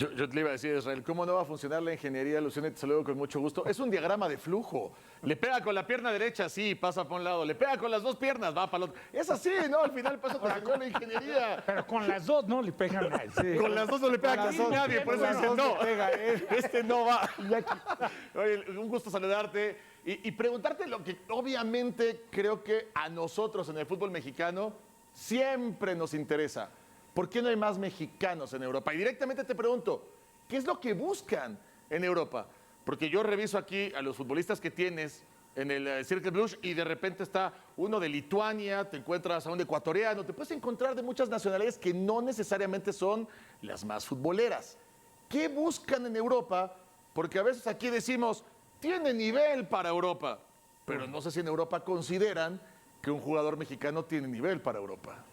Yo te le iba a decir, Israel, ¿cómo no va a funcionar la ingeniería? Luciano, te saludo con mucho gusto. Es un diagrama de flujo. Le pega con la pierna derecha, sí, pasa para un lado. Le pega con las dos piernas, va para el otro. Es así, ¿no? Al final pasa te enseñó la ingeniería. Pero con las dos no le pegan a él. Sí. Con las dos no le pega Con casi las dos, nadie, por eso con las dicen dos no. le pega él. Este no va. Oye, un gusto saludarte y preguntarte lo que obviamente creo que a nosotros en el fútbol mexicano siempre nos interesa. ¿Por qué no hay más mexicanos en Europa? Y directamente te pregunto, ¿qué es lo que buscan en Europa? Porque yo reviso aquí a los futbolistas que tienes en el Circle Blues y de repente está uno de Lituania, te encuentras a un ecuatoriano, te puedes encontrar de muchas nacionalidades que no necesariamente son las más futboleras. ¿Qué buscan en Europa? Porque a veces aquí decimos, tiene nivel para Europa, pero no sé si en Europa consideran que un jugador mexicano tiene nivel para Europa.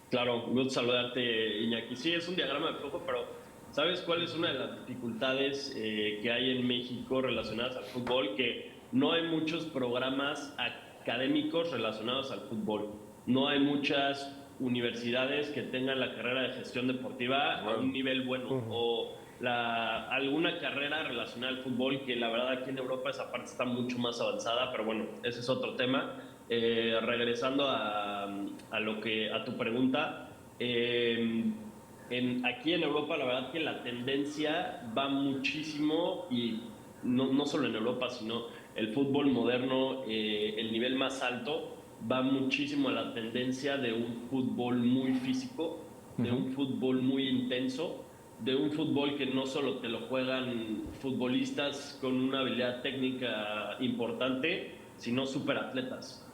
Claro, un gusto saludarte, Iñaki. Sí, es un diagrama de flujo, pero ¿sabes cuál es una de las dificultades que hay en México relacionadas al fútbol? Que no hay muchos programas académicos relacionados al fútbol. No hay muchas universidades que tengan la carrera de gestión deportiva a un nivel bueno o alguna carrera relacionada al fútbol, que la verdad aquí en Europa esa parte está mucho más avanzada, pero bueno, ese es otro tema. Regresando a tu pregunta, aquí en Europa la verdad que la tendencia va muchísimo, y no solo en Europa, sino el fútbol moderno, el nivel más alto, va muchísimo a la tendencia de un fútbol muy físico, de un fútbol muy intenso, de un fútbol que no solo te lo juegan futbolistas con una habilidad técnica importante, sino superatletas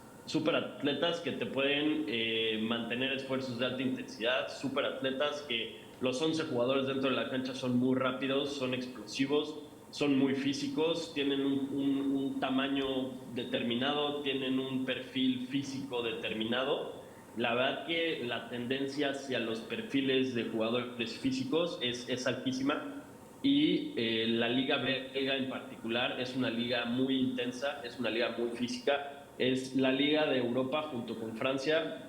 que te pueden mantener esfuerzos de alta intensidad, superatletas que los 11 jugadores dentro de la cancha son muy rápidos, son explosivos, son muy físicos, tienen un tamaño determinado, tienen un perfil físico determinado. La verdad que la tendencia hacia los perfiles de jugadores físicos es altísima, y la liga belga en particular es una liga muy intensa, es una liga muy física. Es la liga de Europa, junto con Francia,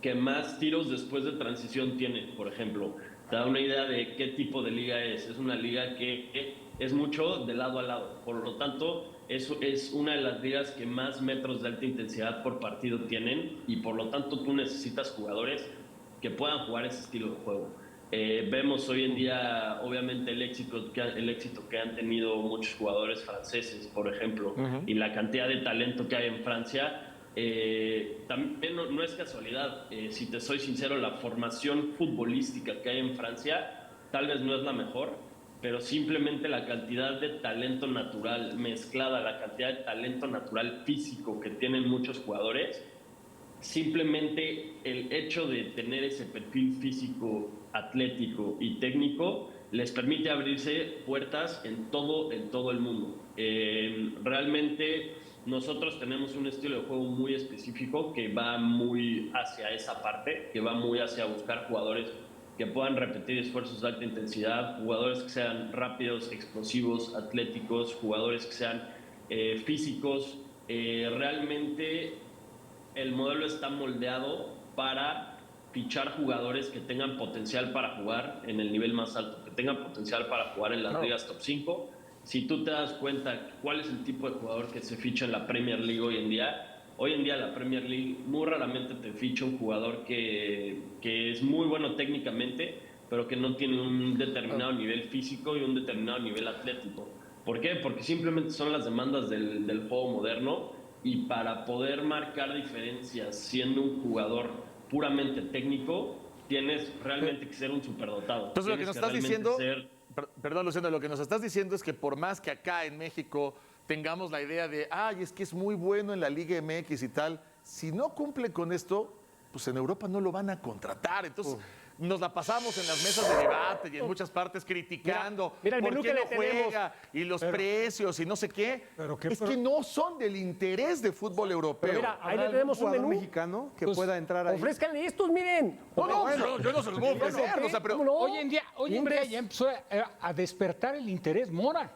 que más tiros después de transición tiene, por ejemplo. Te da una idea de qué tipo de liga es. Es una liga que es mucho de lado a lado. Por lo tanto, es una de las ligas que más metros de alta intensidad por partido tienen, y por lo tanto tú necesitas jugadores que puedan jugar ese estilo de juego. Vemos hoy en día, obviamente, el éxito que han tenido muchos jugadores franceses, por ejemplo, y la cantidad de talento que hay en Francia. También no es casualidad, si te soy sincero, la formación futbolística que hay en Francia tal vez no es la mejor, pero simplemente la cantidad de talento natural mezclada a la cantidad de talento natural físico que tienen muchos jugadores, simplemente el hecho de tener ese perfil físico, atlético y técnico les permite abrirse puertas en todo el mundo. Realmente nosotros tenemos un estilo de juego muy específico que va muy hacia esa parte, que va muy hacia buscar jugadores que puedan repetir esfuerzos de alta intensidad, jugadores que sean rápidos, explosivos, atléticos, jugadores que sean físicos. Realmente el modelo está moldeado para fichar jugadores que tengan potencial para jugar en el nivel más alto, que tengan potencial para jugar en las ligas top 5. Si tú te das cuenta cuál es el tipo de jugador que se ficha en la Premier League hoy en día la Premier League muy raramente te ficha un jugador que es muy bueno técnicamente, pero que no tiene un determinado nivel físico y un determinado nivel atlético. ¿Por qué? Porque simplemente son las demandas del juego moderno, y para poder marcar diferencias siendo un jugador puramente técnico, tienes realmente que ser un superdotado. Entonces lo que nos estás diciendo, ser... perdón Luciano, lo que nos estás diciendo es que por más que acá en México tengamos la idea de, ay, es que es muy bueno en la Liga MX y tal, si no cumple con esto, pues en Europa no lo van a contratar. Entonces nos la pasamos en las mesas de debate y en muchas partes criticando mira el por menú qué que no le tenemos. juega y los precios y no sé qué. Es pero- que no son del interés de fútbol europeo. Pero mira, ahí le ¿Habrá tenemos algún un jugador menú mexicano que Pues, pueda entrar ahí? Ofrézcanle estos, miren. no, yo no se los voy a ofrecer, o sea, pero ¿Cómo no? Hoy en día Mimbres. ya empezó a despertar el interés Mora,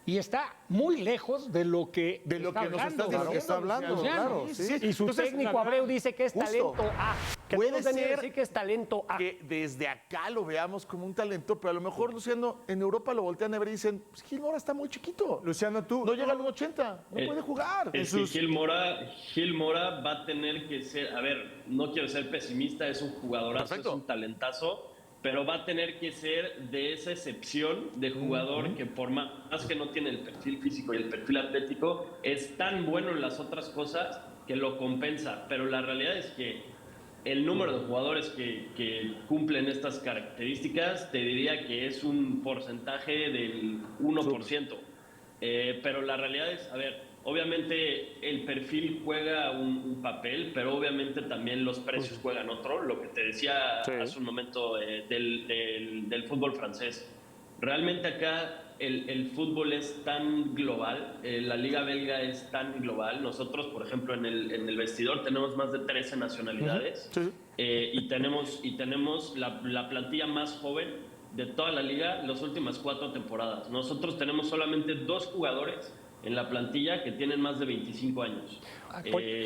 y está muy lejos de lo que de lo que nos estás hablando, diciendo. Lo que está hablando, Luciano. claro, sí. Y su Entonces, técnico Abreu dice que es Justo. talento A. Que puede todos deben ser decir que es talento A. que desde acá lo veamos como un talento, pero a lo mejor, Luciano, en Europa lo voltean a ver y dicen, pues Gil Mora está muy chiquito. Luciano, tú. No llega al 1.80, no puede jugar. Es que Gil Mora va a tener que ser, a ver, no quiero ser pesimista, es un jugadorazo, Perfecto. es un talentazo, pero va a tener que ser de esa excepción de jugador que por más que no tiene el perfil físico y el perfil atlético, es tan bueno en las otras cosas que lo compensa. Pero la realidad es que el número de jugadores que cumplen estas características, te diría que es un porcentaje del 1%. Pero la realidad es, a ver, obviamente el perfil juega un papel, pero obviamente también los precios juegan otro. Lo que te decía hace un momento del fútbol francés. Realmente acá el fútbol es tan global, la liga belga es tan global. Nosotros, por ejemplo, en el vestidor tenemos más de 13 nacionalidades y tenemos la plantilla más joven de toda la liga las últimas 4 temporadas. Nosotros tenemos solamente 2 jugadores en la plantilla que tienen más de 25 años.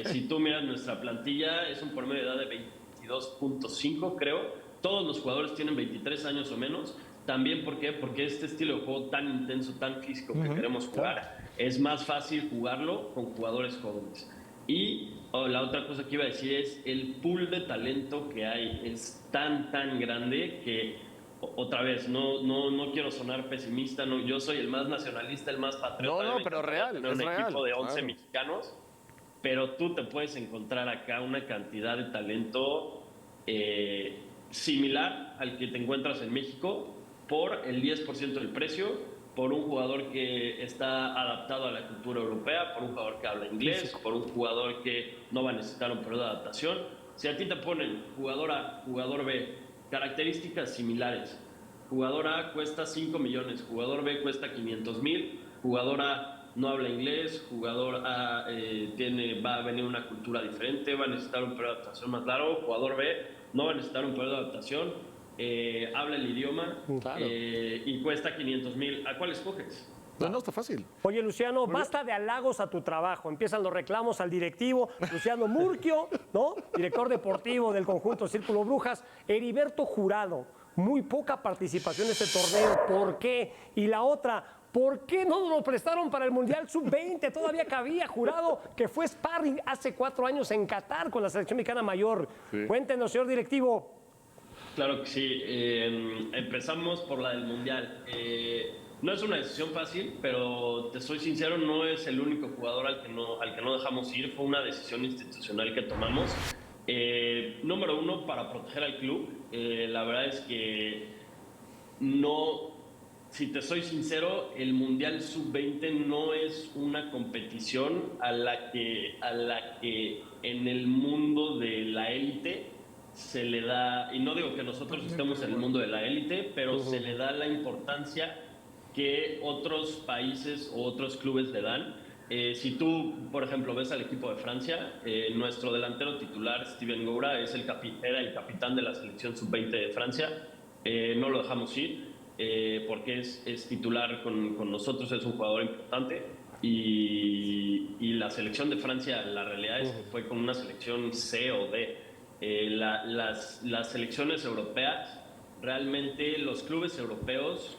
Si tú miras nuestra plantilla, es un promedio de edad de 22.5, creo. Todos los jugadores tienen 23 años o menos. También, ¿por qué? Porque este estilo de juego tan intenso, tan físico que queremos jugar, es más fácil jugarlo con jugadores jóvenes. Y la otra cosa que iba a decir es el pool de talento que hay es tan grande que, otra vez, no quiero sonar pesimista, no, yo soy el más nacionalista, el más patriota. No, pero real, tener es un real, equipo de 11 claro. mexicanos, pero tú te puedes encontrar acá una cantidad de talento similar al que te encuentras en México por el 10% del precio, por un jugador que está adaptado a la cultura europea, por un jugador que habla inglés, por un jugador que no va a necesitar un periodo de adaptación. Si a ti te ponen jugador A, jugador B, características similares, jugador A cuesta 5 millones, jugador B cuesta 500,000, jugador A no habla inglés, jugador A va a venir una cultura diferente, va a necesitar un periodo de adaptación más largo, jugador B no va a necesitar un periodo de adaptación, habla el idioma y cuesta 500,000. ¿A cuál escoges? No, está fácil. Oye, Luciano, basta de halagos a tu trabajo. Empiezan los reclamos al directivo. Luciano Murquio, ¿no? Director deportivo del conjunto Círculo Brujas. Heriberto Jurado, muy poca participación en este torneo. ¿Por qué? Y la otra, ¿por qué no nos lo prestaron para el Mundial Sub-20? Todavía cabía. Jurado, que fue sparring hace 4 años en Qatar con la selección mexicana mayor. Cuéntenos, señor directivo. Claro que sí. Empezamos por la del Mundial. No es una decisión fácil, pero te soy sincero, no es el único jugador al que no dejamos ir. Fue una decisión institucional que tomamos. Número 1, para proteger al club. La verdad es que no, si te soy sincero, el Mundial Sub-20 no es una competición a la que en el mundo de la élite se le da, y no digo que nosotros estemos en el mundo de la élite, pero se le da la importancia que otros países o otros clubes le dan. Si tú, por ejemplo, ves al equipo de Francia, nuestro delantero titular, Steven Goura, era el capitán de la selección sub-20 de Francia. No lo dejamos ir porque es titular con nosotros, es un jugador importante. Y la selección de Francia, la realidad es que fue con una selección C o D. Las selecciones europeas, realmente los clubes europeos,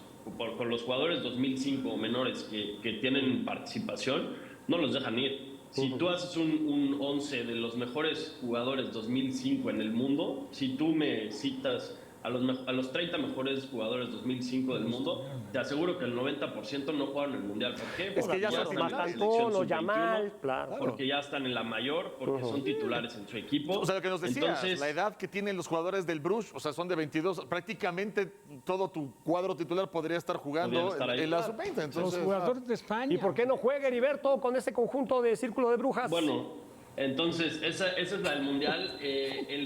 con los jugadores 2005 o menores que tienen participación, no los dejan ir. Si tú haces un 11 de los mejores jugadores 2005 en el mundo, si tú me citas a los 30 mejores jugadores 2005 del mundo, te aseguro que el 90% no jugaron en el Mundial. ¿Por qué? Es que ya son están en la titulares. selección Polo, sub-21, Yamal, claro. porque ya están en la mayor, porque son titulares en su equipo. O sea, lo que nos decías, Entonces, la edad que tienen los jugadores del Bruges, o sea, son de 22, prácticamente todo tu cuadro titular podría estar jugando Podrían estar ahí. en la sub-20. Los Entonces, jugadores de España. ¿Y por qué no juega Heriberto con este conjunto de Círculo de Brujas? bueno, entonces, esa es la del Mundial. El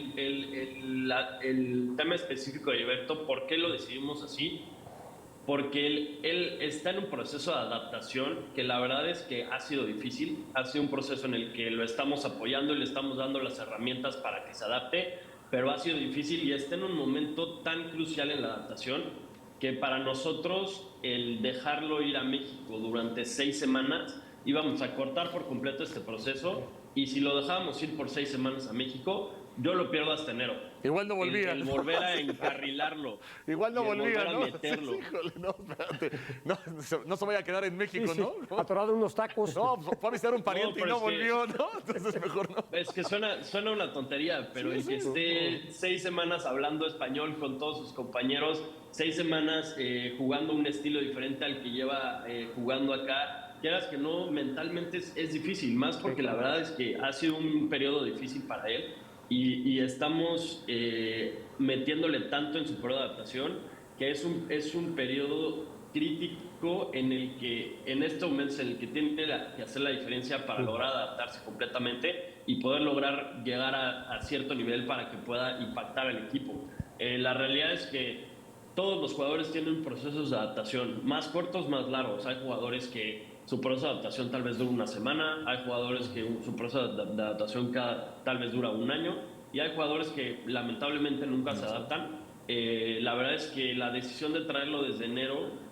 tema específico de Heriberto, ¿por qué lo decidimos así? Porque él está en un proceso de adaptación que la verdad es que ha sido difícil. Ha sido un proceso en el que lo estamos apoyando y le estamos dando las herramientas para que se adapte, pero ha sido difícil y está en un momento tan crucial en la adaptación que para nosotros el dejarlo ir a México durante 6 semanas íbamos a cortar por completo este proceso, y si lo dejábamos ir por 6 semanas a México, yo lo pierdo hasta enero. Igual no volvía. El volver a encarrilarlo. Igual no y el volvía, volver a ¿no? meterlo. Híjole, no, espérate. No se vaya a quedar en México, Sí, sí, ¿no? atorado en unos tacos. No, fue a visitar un pariente pero y no es que- volvió, ¿no? Entonces mejor no. Es que suena una tontería, pero el que esté 6 semanas hablando español con todos sus compañeros, 6 semanas jugando un estilo diferente al que lleva jugando acá, quieras que no, mentalmente es difícil, más porque la verdad es que ha sido un periodo difícil para él y estamos metiéndole tanto en su periodo de adaptación que es un periodo crítico en el que en este momento es el que tiene que hacer la diferencia para lograr adaptarse completamente y poder lograr llegar a cierto nivel para que pueda impactar al equipo. La realidad es que todos los jugadores tienen procesos de adaptación, más cortos, más largos. Hay jugadores que su proceso de adaptación tal vez dura una semana, hay jugadores que su proceso de adaptación tal vez dura un año y hay jugadores que lamentablemente nunca se adaptan. La verdad es que la decisión de traerlo desde enero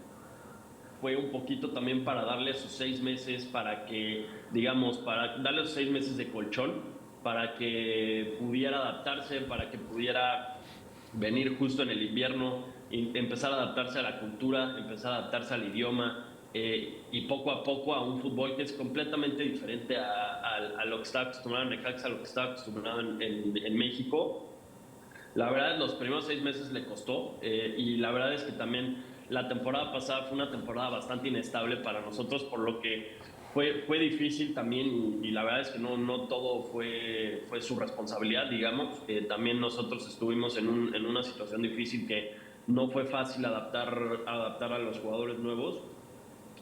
fue un poquito también para darle sus 6 meses, para que, digamos, para darle sus 6 meses de colchón, para que pudiera adaptarse, para que pudiera venir justo en el invierno, empezar a adaptarse a la cultura, empezar a adaptarse al idioma y poco a poco a un fútbol que es completamente diferente a lo que está acostumbrado en Necaxa, a lo que está acostumbrado en México. La verdad, los primeros 6 meses le costó y la verdad es que también la temporada pasada fue una temporada bastante inestable para nosotros, por lo que fue difícil también y la verdad es que no todo fue su responsabilidad, digamos. También nosotros estuvimos en una situación difícil que no fue fácil adaptar a los jugadores nuevos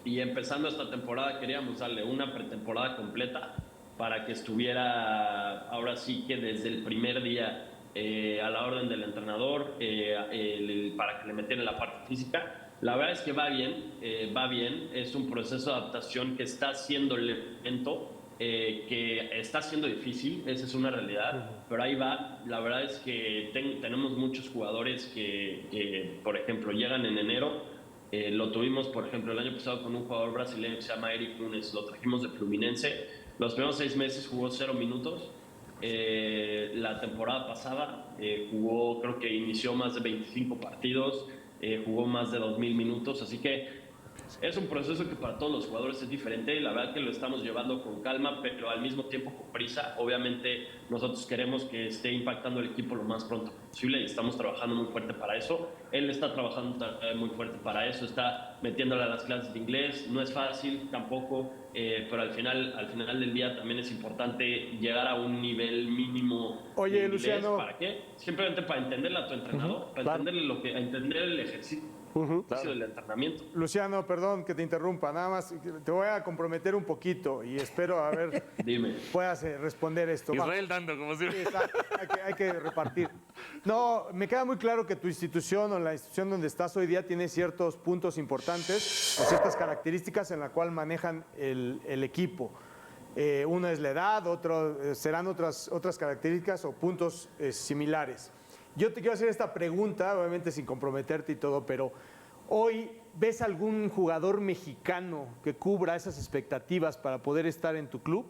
y empezando esta temporada queríamos darle una pretemporada completa para que estuviera ahora sí que desde el primer día a la orden del entrenador para que le metieran la parte física. La verdad es que va bien, es un proceso de adaptación que está siendo lento, que está siendo difícil, esa es una realidad, pero ahí va. La verdad es que tenemos muchos jugadores que, por ejemplo, llegan en enero. Lo tuvimos, por ejemplo, el año pasado con un jugador brasileño que se llama Eric Nunes, lo trajimos de Fluminense. Los primeros 6 meses jugó 0 minutos. La temporada pasada jugó, creo que inició más de 25 partidos, jugó más de 2,000 minutos, así que es un proceso que para todos los jugadores es diferente. La verdad que lo estamos llevando con calma, pero al mismo tiempo con prisa. Obviamente nosotros queremos que esté impactando el equipo lo más pronto posible y estamos trabajando muy fuerte para eso. Él está trabajando muy fuerte para eso, está metiéndole a las clases de inglés. No es fácil tampoco, pero al final del día también es importante llegar a un nivel mínimo. Oye, de inglés. Luciano. ¿Para qué? Simplemente para entenderle a tu entrenador, para entender el ejercicio del entrenamiento. Luciano, perdón que te interrumpa, nada más te voy a comprometer un poquito y espero a ver Dime. puedas responder esto. Va. Israel dando, como si... Sí, exacto, hay que repartir. No, me queda muy claro que tu institución o la institución donde estás hoy día tiene ciertos puntos importantes o ciertas características en la cual manejan el equipo. Una es la edad, otro serán otras características o puntos similares. Yo te quiero hacer esta pregunta, obviamente sin comprometerte y todo, pero hoy ¿ves algún jugador mexicano que cubra esas expectativas para poder estar en tu club?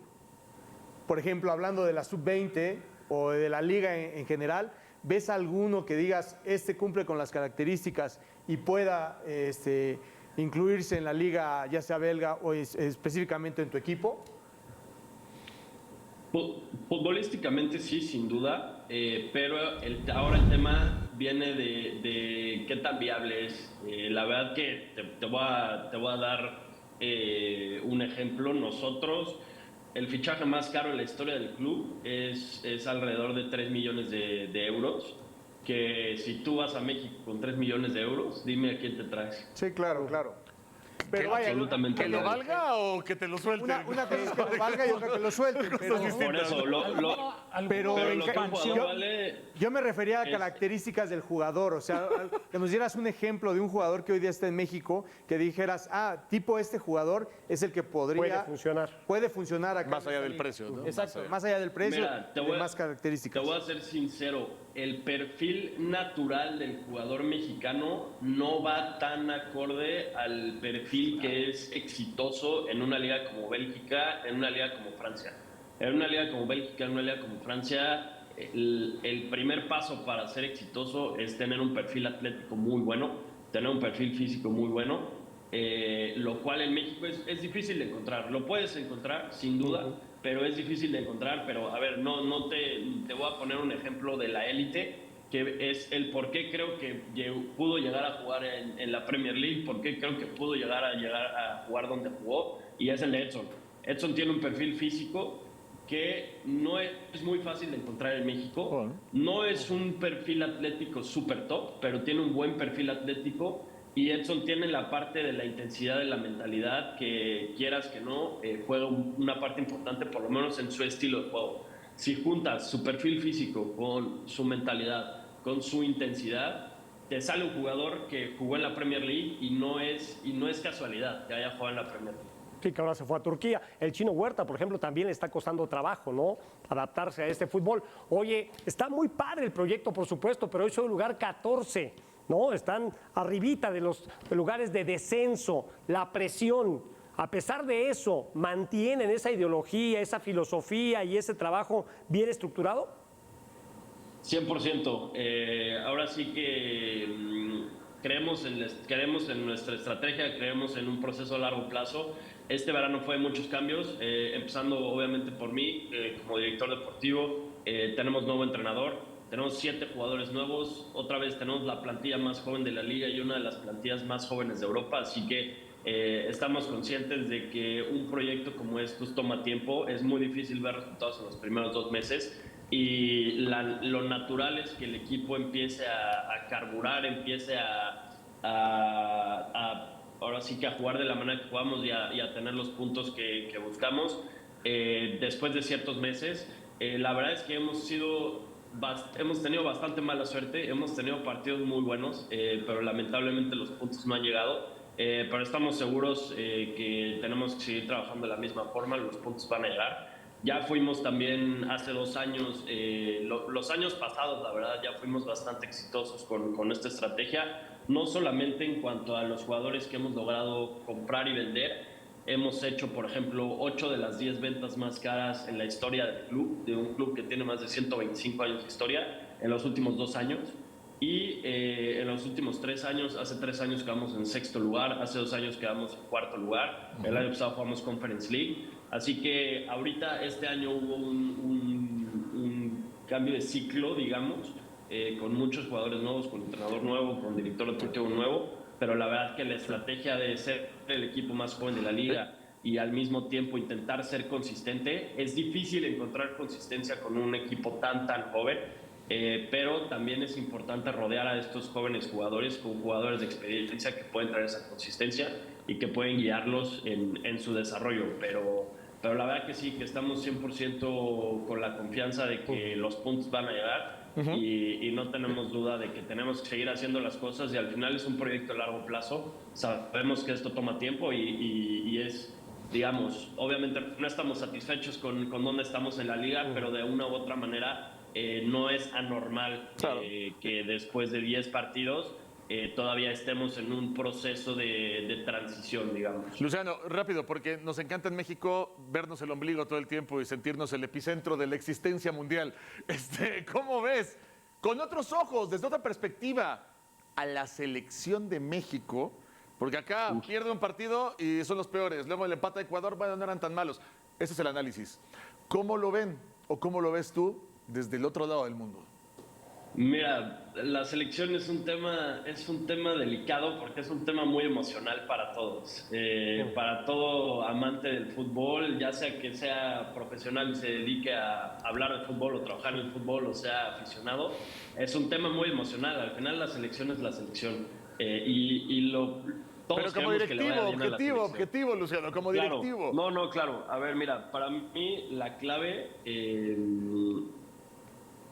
Por ejemplo, hablando de la sub-20 o de la liga en general, ¿ves alguno que digas, este cumple con las características y pueda incluirse en la liga, ya sea belga o específicamente en tu equipo? Futbolísticamente sí, sin duda, pero ahora el tema viene de qué tan viable es. La verdad que te voy a dar un ejemplo. Nosotros, el fichaje más caro en la historia del club es alrededor de 3 millones de euros, que si tú vas a México con 3 millones de euros, dime a quién te traes. Sí, claro, claro. Pero vaya, Absolutamente ¿Que lo nadie. valga o que te lo suelte? una cosa es que lo valga y otra que lo suelten. Pero, Por eso, pero pero en lo que un jugador vale... yo me refería a es- características del jugador, o sea, que nos dieras un ejemplo de un jugador que hoy día está en México, que dijeras, tipo este jugador es el que puede funcionar acá. Más allá del precio, ¿no? Exacto, Más allá. más allá del precio Mira, y de más características. Te voy a ser sincero, el perfil natural del jugador mexicano no va tan acorde al perfil que es exitoso en una liga como Bélgica, en una liga como Francia. En una liga como Bélgica, en una liga como Francia, el primer paso para ser exitoso es tener un perfil atlético muy bueno, tener un perfil físico muy bueno, lo cual en México es difícil de encontrar. Lo puedes encontrar, sin duda, pero es difícil de encontrar. Pero, a ver, no te voy a poner un ejemplo de la élite, que es el por qué creo que pudo llegar a jugar en la Premier League, por qué creo que pudo llegar a jugar donde jugó, y es el de Edson. Edson tiene un perfil físico que no es muy fácil de encontrar en México. No es un perfil atlético súper top, pero tiene un buen perfil atlético, y Edson tiene la parte de la intensidad de la mentalidad que, quieras que no, juega una parte importante, por lo menos en su estilo de juego. Si juntas su perfil físico con su mentalidad, con su intensidad, te sale un jugador que jugó en la Premier League, y no es casualidad que haya jugado en la Premier League. Sí, que ahora se fue a Turquía. El Chino Huerta, por ejemplo, también le está costando trabajo, ¿no? Adaptarse a este fútbol. Oye, está muy padre el proyecto, por supuesto, pero hoy son lugar 14, ¿no? Están arribita de los lugares de descenso, la presión. A pesar de eso, ¿mantienen esa ideología, esa filosofía y ese trabajo bien estructurado? 100%. Ahora sí que creemos en nuestra estrategia, creemos en un proceso a largo plazo. Este verano fue de muchos cambios, empezando obviamente por mí como director deportivo. Tenemos nuevo entrenador, tenemos 7 jugadores nuevos, otra vez tenemos la plantilla más joven de la liga y una de las plantillas más jóvenes de Europa, así que estamos conscientes de que un proyecto como estos toma tiempo. Es muy difícil ver resultados en los primeros 2 meses, y lo natural es que el equipo empiece a carburar, empiece ahora sí que a jugar de la manera que jugamos y a tener los puntos que buscamos después de ciertos meses. La verdad es que hemos tenido bastante mala suerte, hemos tenido partidos muy buenos, pero lamentablemente los puntos no han llegado. Pero estamos seguros que tenemos que seguir trabajando de la misma forma, los puntos van a llegar. Ya fuimos también hace 2 años, los años pasados, la verdad, ya fuimos bastante exitosos con esta estrategia, no solamente en cuanto a los jugadores que hemos logrado comprar y vender. Hemos hecho, por ejemplo, 8 de las 10 ventas más caras en la historia del club, de un club que tiene más de 125 años de historia, en los últimos 2 años. Y en los últimos 3 años, hace 3 años quedamos en 6º lugar, hace 2 años quedamos en 4º lugar, el año pasado jugamos Conference League. Así que ahorita este año hubo un cambio de ciclo, digamos, con muchos jugadores nuevos, con entrenador nuevo, con director deportivo nuevo, pero la verdad es que la estrategia de ser el equipo más joven de la liga y al mismo tiempo intentar ser consistente, es difícil encontrar consistencia con un equipo tan joven. Pero también es importante rodear a estos jóvenes jugadores con jugadores de experiencia que pueden traer esa consistencia y que pueden guiarlos en su desarrollo. Pero la verdad que sí, que estamos 100% con la confianza de que los puntos van a llegar, y no tenemos duda de que tenemos que seguir haciendo las cosas, y al final es un proyecto a largo plazo. Sabemos que esto toma tiempo y es, digamos, obviamente no estamos satisfechos con dónde estamos en la liga, pero de una u otra manera no es anormal que después de 10 partidos todavía estemos en un proceso de transición, digamos. Luciano, rápido, porque nos encanta en México vernos el ombligo todo el tiempo y sentirnos el epicentro de la existencia mundial. ¿Cómo ves, con otros ojos, desde otra perspectiva, a la selección de México? Porque acá pierde un partido y son los peores. Luego el empate a Ecuador, bueno, no eran tan malos. Ese es el análisis. ¿Cómo lo ven o cómo lo ves tú desde el otro lado del mundo? Mira, la selección es un tema delicado, porque es un tema muy emocional para todos. Para todo amante del fútbol, ya sea que sea profesional y se dedique a hablar de fútbol o trabajar en el fútbol, o sea aficionado, es un tema muy emocional. Al final la selección es la selección. Todos pero como directivo, objetivo, Luciano, como claro, directivo. No, claro. A ver, mira, para mí la clave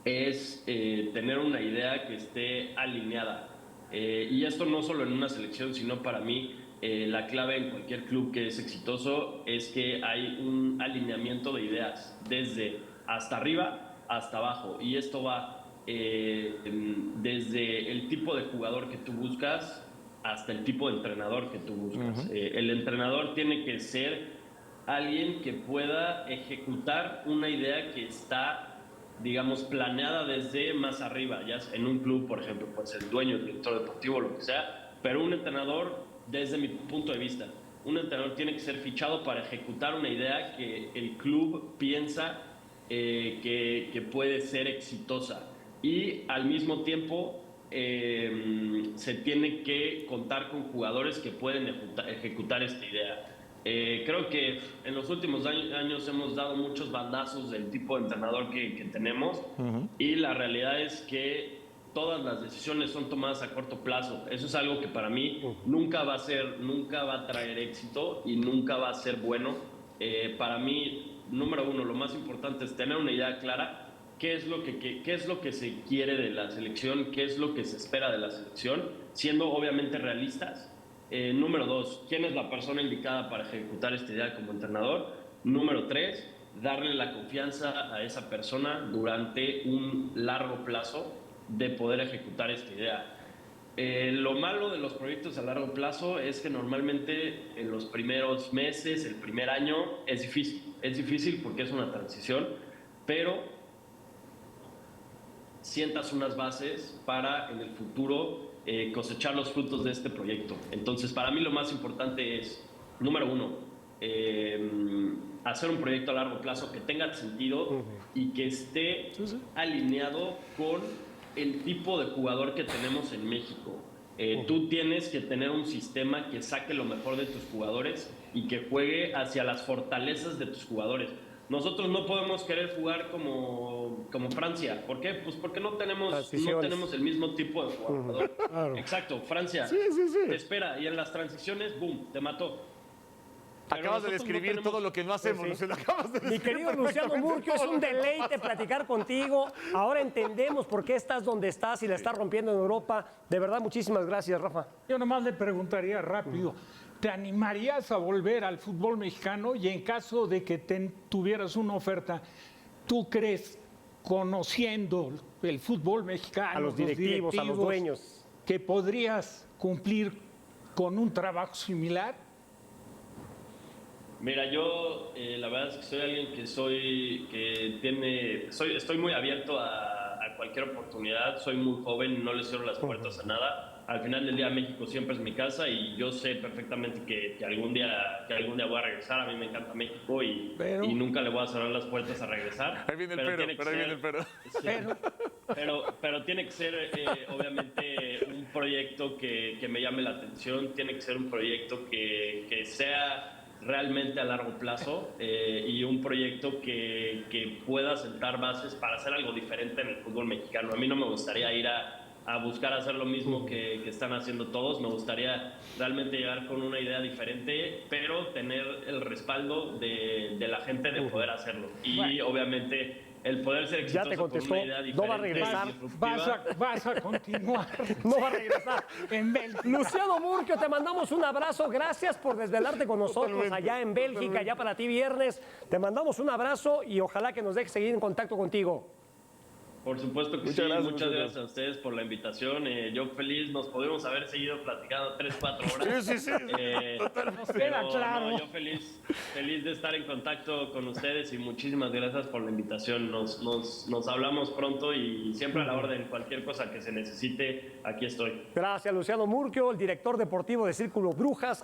es tener una idea que esté alineada. Y esto no solo en una selección, sino para mí la clave en cualquier club que es exitoso es que hay un alineamiento de ideas, desde hasta arriba hasta abajo. Y esto va desde el tipo de jugador que tú buscas hasta el tipo de entrenador que tú buscas. El entrenador tiene que ser alguien que pueda ejecutar una idea que está digamos, planeada desde más arriba, ya en un club, por ejemplo, puede ser el dueño, el director deportivo, lo que sea, pero un entrenador, desde mi punto de vista, un entrenador tiene que ser fichado para ejecutar una idea que el club piensa que puede ser exitosa, y al mismo tiempo se tiene que contar con jugadores que pueden ejecutar esta idea. Creo que en los últimos años hemos dado muchos bandazos del tipo de entrenador que tenemos, y la realidad es que todas las decisiones son tomadas a corto plazo. Eso es algo que para mí nunca va a traer éxito y nunca va a ser bueno. Para mí, número uno, lo más importante es tener una idea clara. ¿Qué es lo que se quiere de la selección? ¿Qué es lo que se espera de la selección? Siendo obviamente realistas. Número dos, ¿quién es la persona indicada para ejecutar esta idea como entrenador? Número tres, darle la confianza a esa persona durante un largo plazo de poder ejecutar esta idea. Lo malo de los proyectos a largo plazo es que normalmente en los primeros meses, el primer año, es difícil. Es difícil porque es una transición, pero sientas unas bases para en el futuro cosechar los frutos de este proyecto. Entonces, para mí lo más importante es, número uno, hacer un proyecto a largo plazo que tenga sentido y que esté alineado con el tipo de jugador que tenemos en México. Tú tienes que tener un sistema que saque lo mejor de tus jugadores y que juegue hacia las fortalezas de tus jugadores. Nosotros no podemos querer jugar como Francia. ¿Por qué? Pues porque no tenemos el mismo tipo de jugador. Claro. Exacto, Francia te espera y en las transiciones, boom, te mató. Pero Acabas de nosotros no describir tenemos- todo lo que no hacemos. Pues sí. Luciano, acabas de Mi describir querido Luciano perfectamente Murquio, es todo un lo que no deleite haces. platicar contigo. Ahora entendemos por qué estás donde estás y la estás rompiendo en Europa. De verdad, muchísimas gracias, Rafa. Yo nomás le preguntaría rápido, ¿te animarías a volver al fútbol mexicano? Y en caso de que tuvieras una oferta, ¿tú crees, conociendo el fútbol mexicano, A los directivos, a los dueños. que podrías cumplir con un trabajo similar? Mira, yo la verdad es que soy alguien estoy muy abierto a cualquier oportunidad, soy muy joven, no le cierro las puertas a nada. Al final del día México siempre es mi casa y yo sé perfectamente que algún día voy a regresar. A mí me encanta México y nunca le voy a cerrar las puertas a regresar. Ahí viene el pero, tiene que pero ahí ser- viene el pero. Sí. Pero tiene que ser obviamente un proyecto que me llame la atención, tiene que ser un proyecto que sea realmente a largo plazo y un proyecto que pueda sentar bases para hacer algo diferente en el fútbol mexicano. A mí no me gustaría ir a buscar hacer lo mismo que están haciendo todos, me gustaría realmente llegar con una idea diferente, pero tener el respaldo de la gente de poder hacerlo. Y obviamente el poder ser Ya te exitoso con contestó, una idea diferente. no va a regresar. y disruptiva. Vas a continuar No va a regresar. en Bélgica. Luciano Murquio, te mandamos un abrazo. Gracias por desvelarte con nosotros Totalmente, allá en Bélgica, ya para ti viernes. Te mandamos un abrazo y ojalá que nos dejes seguir en contacto contigo. Por supuesto que Muchas sí, gracias, muchas Luciano. gracias a ustedes por la invitación. Yo feliz, nos podemos haber seguido platicando 3-4 horas. Sí. Nos queda claro. Yo feliz de estar en contacto con ustedes y muchísimas gracias por la invitación. Nos hablamos pronto y siempre a la orden, cualquier cosa que se necesite, aquí estoy. Gracias, Luciano Murquio, el director deportivo de Círculo Brujas.